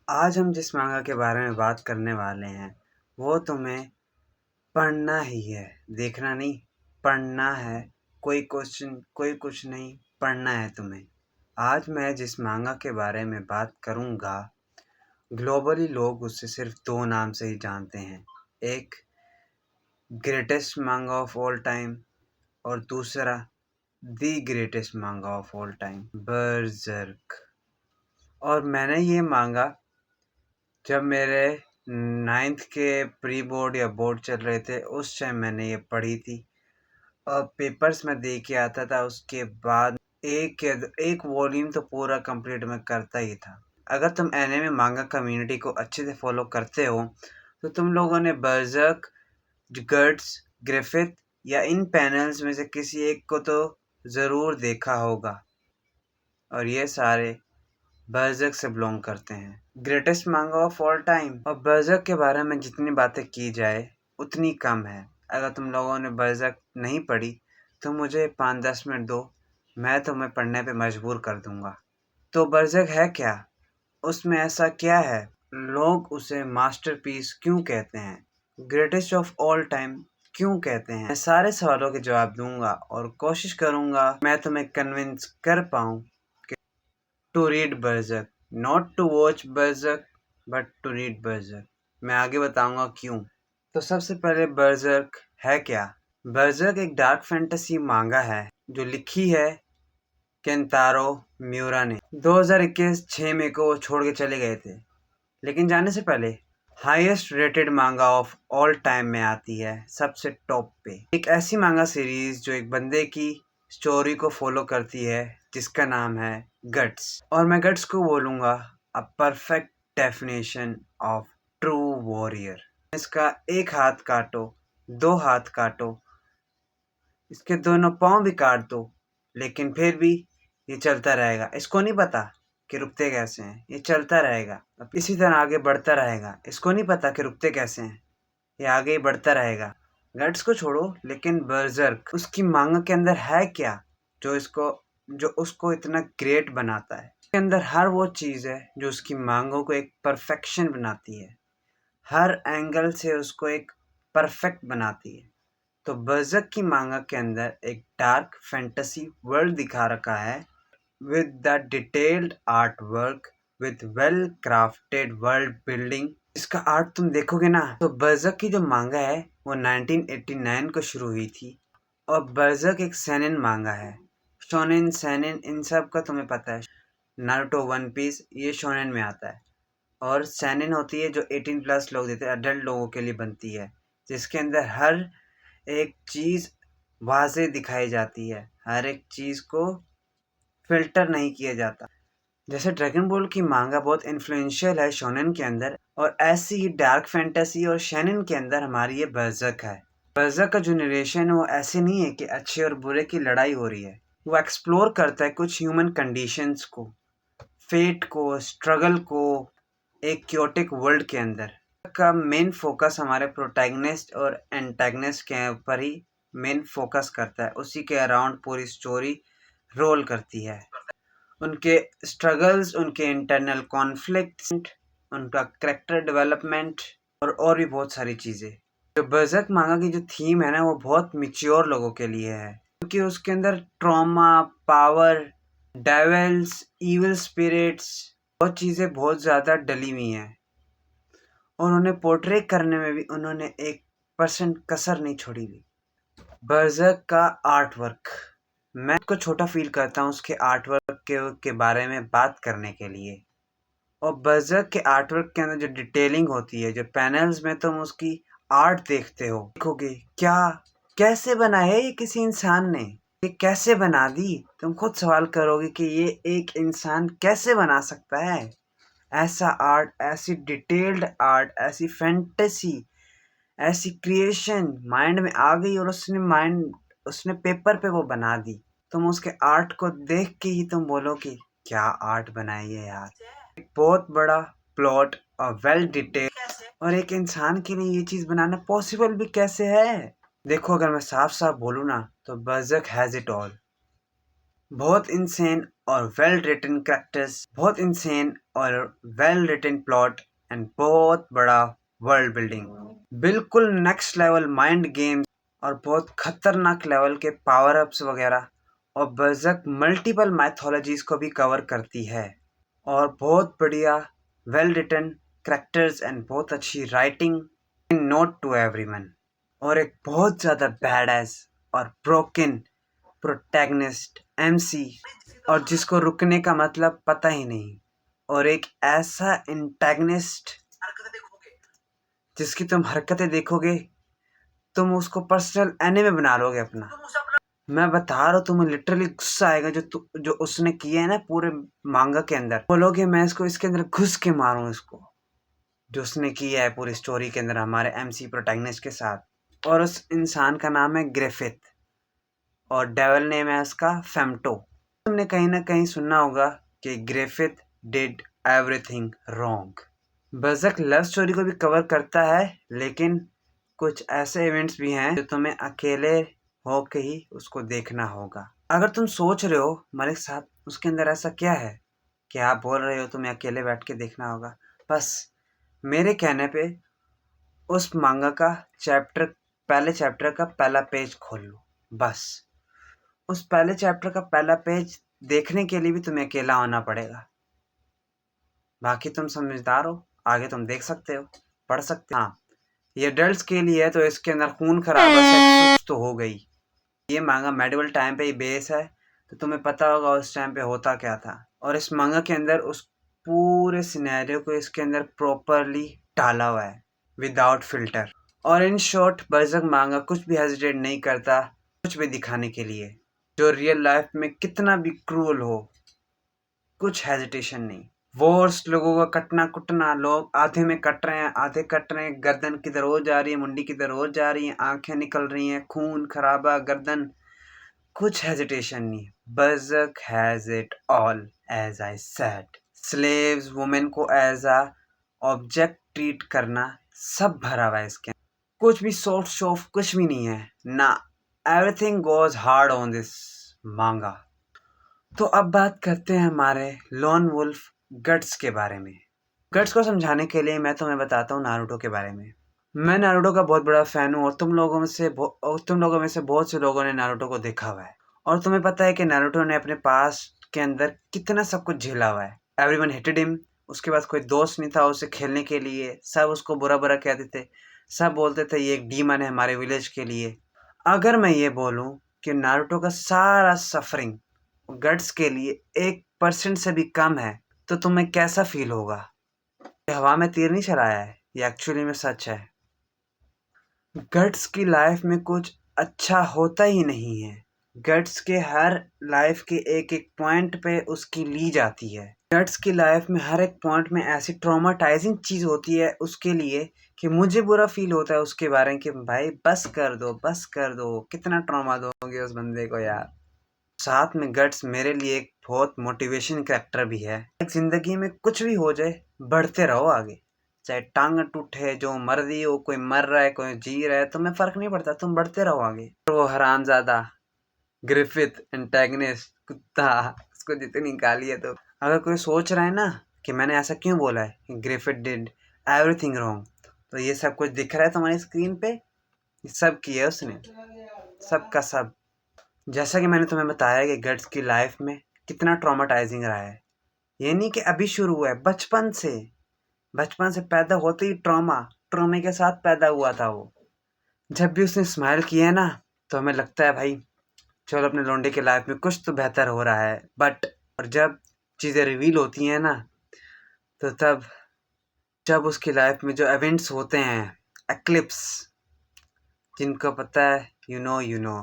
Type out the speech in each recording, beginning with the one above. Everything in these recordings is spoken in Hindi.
आज हम जिस मांगा के बारे में बात करने वाले हैं वो तुम्हें पढ़ना ही है, देखना नहीं। पढ़ना है। कोई क्वेश्चन कोई कुछ नहीं, पढ़ना है तुम्हें। आज मैं जिस मांगा के बारे में बात करूँगा, ग्लोबली लोग उसे सिर्फ दो नाम से ही जानते हैं। एक ग्रेटेस्ट मांगा ऑफ ऑल टाइम और दूसरा द ग्रेटेस्ट मांगा ऑफ ऑल टाइम, बर्ज़र्क। और मैंने ये मांगा जब मेरे 9th के प्री बोर्ड या बोर्ड चल रहे थे, उस टाइम मैंने ये पढ़ी थी और पेपर्स में दे के आता था। उसके बाद एक वॉल्यूम तो पूरा कंप्लीट मैं करता ही था। अगर तुम एनिमे मांगा कम्युनिटी को अच्छे से फॉलो करते हो तो तुम लोगों ने बर्ज़र्क, गट्स, ग्रिफिथ या इन पैनल्स में से किसी एक को तो ज़रूर देखा होगा और ये सारे बर्ज़र्क से बिलोंग करते हैं। ग्रेटेस्ट मांगा ऑफ ऑल टाइम। और बर्ज़र्क के बारे में जितनी बातें की जाए उतनी कम है। अगर तुम लोगों ने बर्ज़र्क नहीं पढ़ी तो मुझे 5-10 मिनट दो, मैं तुम्हें पढ़ने पे मजबूर कर दूंगा। तो बर्ज़र्क है क्या? उसमें ऐसा क्या है? लोग उसे मास्टरपीस क्यों कहते हैं? ग्रेटेस्ट ऑफ ऑल टाइम क्यों कहते हैं? मैं सारे सवालों के जवाब दूंगा और कोशिश करूंगा मैं तुम्हें कन्विंस कर पाऊँ to read Berserk, not to watch Berserk, but to read Berserk। मैं आगे बताऊंगा क्यों। तो सबसे पहले बर्जर्क है क्या? बर्जर्क एक डार्क फैंटेसी मांगा है जो लिखी है केंतारो म्यूरा ने। 2021 6 मई को वो छोड़ के चले गए थे। लेकिन जाने से पहले हाईएस्ट रेटेड मांगा ऑफ ऑल टाइम में आती है, सबसे टॉप पे। एक ऐसी मांगा सीरीज जो एक बंदे की स्टोरी को फॉलो करती है जिसका नाम है गट्स। और मैं गट्स को बोलूँगा a perfect definition of true warrior. इसका एक हाथ काटो, दो हाथ काटो, इसके दोनों पाँव भी काट दो, लेकिन फिर भी ये चलता रहेगा। इसको नहीं पता कि रुकते कैसे हैं, ये चलता रहेगा। अब इसी तरह आगे बढ़ता रहेगा। इसको नहीं पता कि रुकते कैसे हैं, ये आगे ही बढ़ता रहेगा। गट्स को छोड़ो, लेकिन बर्जर्क उसकी मांगा के अंदर है क्या जो उसको इतना ग्रेट बनाता है? उसके अंदर हर वो चीज़ है जो उसकी मांगों को एक परफेक्शन बनाती है, हर एंगल से उसको एक परफेक्ट बनाती है। तो बर्जर्क की मांगा के अंदर एक डार्क फैंटेसी वर्ल्ड दिखा रखा है with the detailed artwork with well crafted world building। इसका आर्ट तुम देखोगे ना तो बर्जर्क की जो मांगा है वो 1989 को शुरू हुई थी। और बर्जर्क एक सेनेन मांगा है। शोनेन, सेनेन इन सब का तुम्हें पता है। नारुतो, वन पीस ये शोनेन में आता है। और सेनेन होती है जो 18 प्लस लोग देते हैं, अडल्ट लोगों के लिए बनती है, जिसके अंदर हर एक चीज़ वाज़े दिखाई जाती है, हर एक चीज़ को फिल्टर नहीं किया जाता। जैसे ड्रैगन बॉल की मांगा बहुत इन्फ्लुएंशियल है शोनेन के अंदर, और ऐसी ही डार्क फैंटेसी और शोनेन के अंदर हमारी ये बर्जर्क है। बर्जर्क का जो नरेशन है वो ऐसे नहीं है कि अच्छे और बुरे की लड़ाई हो रही है। वो एक्सप्लोर करता है कुछ ह्यूमन कंडीशंस को, फेट को, स्ट्रगल को, एक क्योटिक वर्ल्ड के अंदर। का मेन फोकस हमारे प्रोटैगनिस्ट और एंटैगनिस्ट के ऊपर ही मेन फोकस करता है। उसी के अराउंड पूरी स्टोरी रोल करती है। उनके स्ट्रगल्स, उनके इंटरनल कॉन्फ्लिक्ट्स, उनका कैरेक्टर डेवलपमेंट और भी बहुत सारी चीज़ें। जो बर्जर्क मांगा की जो थीम है ना वो बहुत मैच्योर लोगों के लिए है, क्योंकि उसके अंदर trauma, power, devils, evil spirits, बहुत चीज़ें बहुत ज़्यादा डली हुई हैं। और उन्हें पोर्ट्रे करने में भी उन्होंने 1% कसर नहीं छोड़ी हुई। बर्जर्क का आर्ट वर्क, मैं को छोटा फील करता हूँ उसके आर्ट वर्क के बारे में बात करने के लिए। और बर्जर्क के आर्ट वर्क के अंदर जो डिटेलिंग होती है, जो पैनल्स में तुम उसकी आर्ट देखते हो, देखोगे क्या कैसे बना है ये किसी इंसान ने, ये कैसे बना दी। तुम खुद सवाल करोगे कि ये एक इंसान कैसे बना सकता है ऐसा आर्ट, ऐसी डिटेल्ड आर्ट, ऐसी फैंटेसी, ऐसी क्रिएशन माइंड में आ गई और उसने पेपर पे वो बना दी। तुम उसके आर्ट को देख के ही तुम बोलो कि क्या आर्ट बनाई है यार। एक बहुत बड़ा प्लॉट और वेल डिटेल, और एक इंसान के लिए ये चीज़ बनाना पॉसिबल भी कैसे है। देखो अगर मैं साफ साफ बोलूँ ना तो बर्जर्क हैज़ इट ऑल। बहुत इंसेन और वेल रिटन कैरेक्टर्स, बहुत इंसेन और वेल रिटन प्लॉट एंड बहुत बड़ा वर्ल्ड बिल्डिंग, बिल्कुल नेक्स्ट लेवल माइंड गेम्स और बहुत खतरनाक लेवल के पावर अप्स वगैरह। और बर्ज़र्क मल्टीपल मैथोलॉजीज को भी कवर करती है और बहुत बढ़िया वेल रिटन कैरेक्टर्स एंड बहुत अच्छी राइटिंग, नोट टू एवरीवन, और एक बहुत ज़्यादा बैडएस और ब्रोकन प्रोटैगनिस्ट एमसी, और जिसको रुकने का मतलब पता ही नहीं, और एक ऐसा एंटागनिस्ट जिसकी तुम हरकतें देखोगे तुम उसको पर्सनल एनिमी बना लोगे अपना। मैं बता रहा हूँ तुम्हें लिटरली गुस्सा आएगा जो उसने किया है ना पूरे मांगा के अंदर। बोलोगे मैं इसको इसके अंदर घुस के मारूं इसको, जो उसने किया है पूरी स्टोरी के अंदर हमारे एमसी प्रोटैगनिस्ट के साथ। और उस इंसान का नाम है ग्रिफिथ और डेविल नेम है उसका फेम्टो। तुमने कहीं ना कहीं सुना होगा कि Griffith did everything wrong. Berserk love story को भी कवर करता है, लेकिन कुछ ऐसे इवेंट्स भी हैं जो तुम्हें अकेले होके ही उसको देखना होगा। अगर तुम सोच रहे हो मलिक साहब उसके अंदर ऐसा क्या है कि आप बोल रहे हो तुम्हें अकेले बैठ के देखना होगा, बस मेरे कहने पे उस मांगा का पहले चैप्टर का पहला पेज खोल लो। बस उस पहले चैप्टर का पहला पेज देखने के लिए भी तुम्हें अकेला होना पड़ेगा। बाकी तुम समझदार हो, आगे तुम देख सकते हो, पढ़ सकते हो। हाँ, ये अडल्ट्स के लिए है तो इसके अंदर खून खराबा सेक्स तो हो गई। ये मांगा मेडिवल टाइम पे ही बेस है, तो तुम्हें पता होगा उस टाइम पे होता क्या था। और इस मांगा के अंदर उस पूरे सिनेरियो को इसके अंदर प्रॉपरली डाला हुआ है विदाउट फिल्टर। और इन शॉर्ट बर्ज़र्क मांगा कुछ भी हेजिटेट नहीं करता कुछ भी दिखाने के लिए, जो रियल लाइफ में कितना भी क्रूअल हो, कुछ हेजिटेशन नहीं। वॉर्स लोगों का कटना कुटना, लोग आधे में कट रहे हैं आधे कट रहे हैं, गर्दन किधर हो जा रही है, मुंडी किधर हो जा रही है, आंखें निकल रही हैं, खून खराबा गर्दन, कुछ हेजिटेशन नहीं। Berserk has it all as I said. Slaves women को एज अ ऑब्जेक्ट ट्रीट करना सब भरा हुआ है इसके, कुछ भी सॉफ्ट सॉफ्ट कुछ भी नहीं है ना। Everything goes hard on this मांगा। तो अब बात करते हैं हमारे लॉन वुल्फ गट्स के बारे में। गट्स को समझाने के लिए मैं तुम्हें बताता हूँ नारुतो के बारे में। मैं नारुतो का बहुत बड़ा फ़ैन हूँ और तुम लोगों में से बहुत से लोगों ने नारुतो को देखा हुआ है। और तुम्हें पता है कि नारुतो ने अपने पास्ट के अंदर कितना सब कुछ झेला हुआ है। एवरीवन हेटेड हिम, उसके पास कोई दोस्त नहीं था उसे खेलने के लिए, सब उसको बुरा बुरा कहते थे, सब बोलते थे ये एक डीमन है हमारे विलेज के लिए। अगर मैं ये बोलूँ कि नारुतो का सारा सफरिंग गट्स के लिए 1% से भी कम है तो तुम्हें कैसा फील होगा? ये हवा में तीर नहीं चलाया है, ये एक्चुअली में सच है। गट्स की लाइफ में कुछ अच्छा होता ही नहीं है। गट्स के हर लाइफ के एक एक पॉइंट पे उसकी ली जाती है। गट्स की लाइफ में हर एक पॉइंट में ऐसी ट्रॉमाटाइजिंग चीज़ होती है उसके लिए कि मुझे बुरा फील होता है उसके बारे में कि भाई बस कर दो, कितना ट्रॉमा दोगे उस बंदे को यार। साथ में गट्स मेरे लिए एक बहुत मोटिवेशन कैरेक्टर भी है। एक ज़िंदगी में कुछ भी हो जाए बढ़ते रहो आगे, चाहे टांग टूटे, जो मर्जी हो, कोई मर रहा है कोई जी रहा है, तुम्हें फ़र्क नहीं पड़ता, तुम बढ़ते रहो आगे। वो हरामज़ादा ग्रिफिथ एंटेगनिस्ट कुत्ता, उसको जितनी गाली है। तो अगर कोई सोच रहा है ना कि मैंने ऐसा क्यों बोला है ग्रिफिथ डिड एवरीथिंग रॉन्ग, तो ये सब कुछ दिख रहा है तुम्हारी स्क्रीन पे, ये सब किया उसने, सब का सब। जैसा कि मैंने तुम्हें बताया कि गट्स की लाइफ में कितना ट्रॉमाटाइजिंग रहा है। ये नहीं कि अभी शुरू हुआ है, बचपन से पैदा होते ही ट्रॉमे के साथ पैदा हुआ था वो। जब भी उसने स्माइल किया है ना तो हमें लगता है भाई चलो अपने लौंडे के लाइफ में कुछ तो बेहतर हो रहा है। बट और जब चीज़ें रिवील होती हैं ना तो तब जब उसकी लाइफ में जो इवेंट्स होते हैं, एक्लिप्स, जिनको पता है यू नो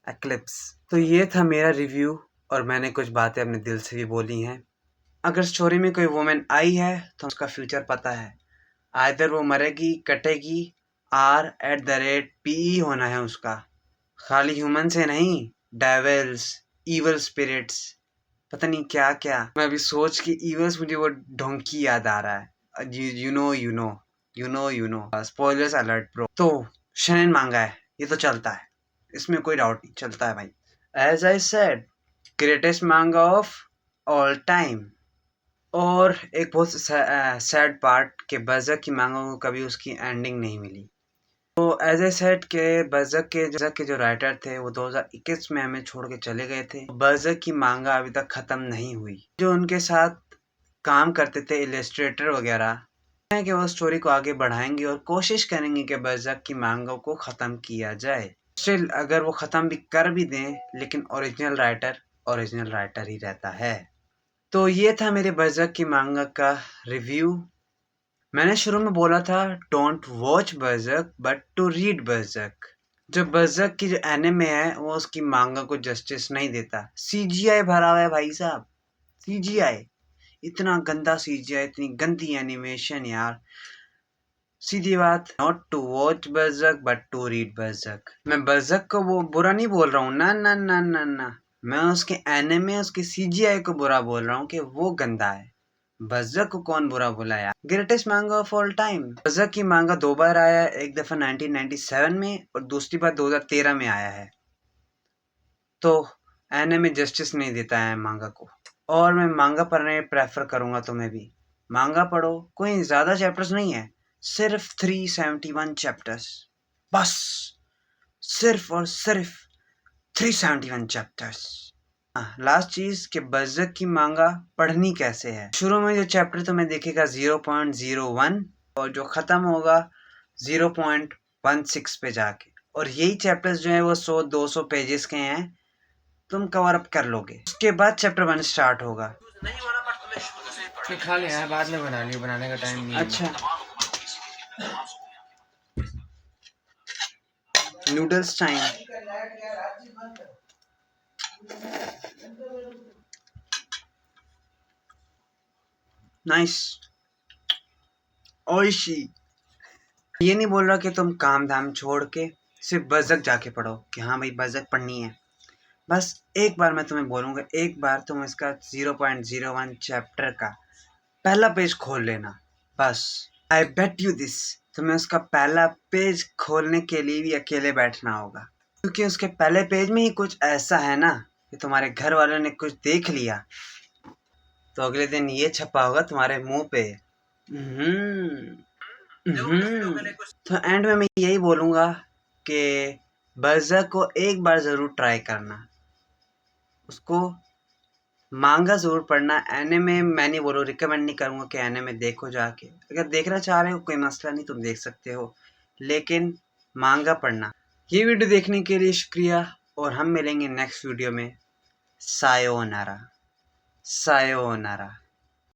एक्लिप्स। तो ये था मेरा रिव्यू और मैंने कुछ बातें अपने दिल से भी बोली हैं। अगर स्टोरी में कोई वुमेन आई है तो उसका फ्यूचर पता है, आइदर वो मरेगी कटेगी, आर एट द रेट पी होना है उसका। खाली ह्यूमन से नहीं, डेविल्स, इवल स्पिरिट्स, पता नहीं क्या क्या। मैं अभी सोच के इवल्स मुझे वो डोंकी याद आ रहा है। You know spoilers alert bro. तो शनन मांगा है, ये तो चलता है, इसमें कोई डाउट नहीं, चलता है भाई। एज आई सेड, ग्रेटेस्ट मांगा ऑफ ऑल टाइम। और एक बहुत सैड पार्ट कि बरज़क की मांगा को कभी उसकी एंडिंग नहीं मिली। तो एज ए सेड के बरज़क के जो राइटर थे वो 2021 में हमें छोड़ के चले गए थे। बरज़क की मांगा अभी तक ख़त्म नहीं हुई। जो उनके साथ काम करते थे इलस्ट्रेटर वगैरह है कि वो स्टोरी को आगे बढ़ाएंगे और कोशिश करेंगे कि बरज़क की मांगा को ख़त्म किया जाए। स्टिल अगर वो ख़त्म भी कर भी दें लेकिन ओरिजिनल राइटर ही रहता है। तो ये था मेरे बरज़क की मांगा का रिव्यू। मैंने शुरू में बोला था don't watch Berserk but to read Berserk. जो बरज़क की जो एनिमे है वो उसकी मांगा को जस्टिस नहीं देता। सीजीआई भरा हुआ है भाई साहब, सीजीआई, इतना गंदा सीजीआई, इतनी गंदी एनिमेशन यार। सीधी बात, not to watch Berserk but to read Berserk. मैं बरज़क को वो बुरा नहीं बोल रहा हूँ, ना ना ना ना ना, मैं उसके एनिमे उसके सीजीआई को बुरा बोल रहा हूँ कि वो गंदा है। बरज़क को कौन बुरा बोला यार। ग्रेटेस्ट मांगा ऑफ ऑल टाइम। बरज़क की मांगा 2 बार आया है, एक दफ़ा 1997 में और दूसरी बार 2013 में आया है। तो एनिमे जस्टिस नहीं देता है मांगा को। और मैं मांगा पढ़ने प्रेफर करूँगा तुम्हें भी। मांगा पढ़ो, कोई ज़्यादा चैप्टर्स नहीं है, सिर्फ 371 चैप्टर्स, बस सिर्फ और सिर्फ 371 चैप्टर्स। लास्ट चीज कि बरज़क की मांगा पढ़नी कैसे है। शुरू में जो चैप्टर तुम्हें दिखेगा 0.01 और जो खत्म होगा 0.16 पे जाके, और यही चैप्टर्स जो है वो 100-200 पेजेस के हैं, तुम कवर अप कर लोगे। उसके बाद चैप्टर 1 स्टार्ट होगा। खा लिया है, बाद में बना लियो, बनाने का टाइम नहीं है। अच्छा, नूडल्स टाइम। नाइस, ओइशी। ये नहीं बोल रहा कि तुम काम धाम छोड़ के सिर्फ बरज़क जाके पढ़ो कि हाँ भाई बरज़क पढ़नी है। बस एक बार मैं तुम्हें बोलूँगा, एक बार तुम इसका 0.01 चैप्टर का पहला पेज खोल लेना, बस। आई बेट यू दिस, तुम्हें उसका पहला पेज खोलने के लिए भी अकेले बैठना होगा, क्योंकि उसके पहले पेज में ही कुछ ऐसा है ना कि तुम्हारे घर वालों ने कुछ देख लिया तो अगले दिन ये छपा होगा तुम्हारे मुंह पे। तो एंड में मैं यही बोलूँगा कि बरज़क को एक बार ज़रूर ट्राई करना, उसको मांगा ज़रूर पढ़ना। एनिमे मैं नहीं बोलूँ, रिकमेंड नहीं करूँगा कि एनिमे देखो जाके। अगर देखना चाह रहे हो कोई मसला नहीं, तुम देख सकते हो, लेकिन मांगा पढ़ना। ये वीडियो देखने के लिए शुक्रिया और हम मिलेंगे नेक्स्ट वीडियो में। Sayonara, sayonara.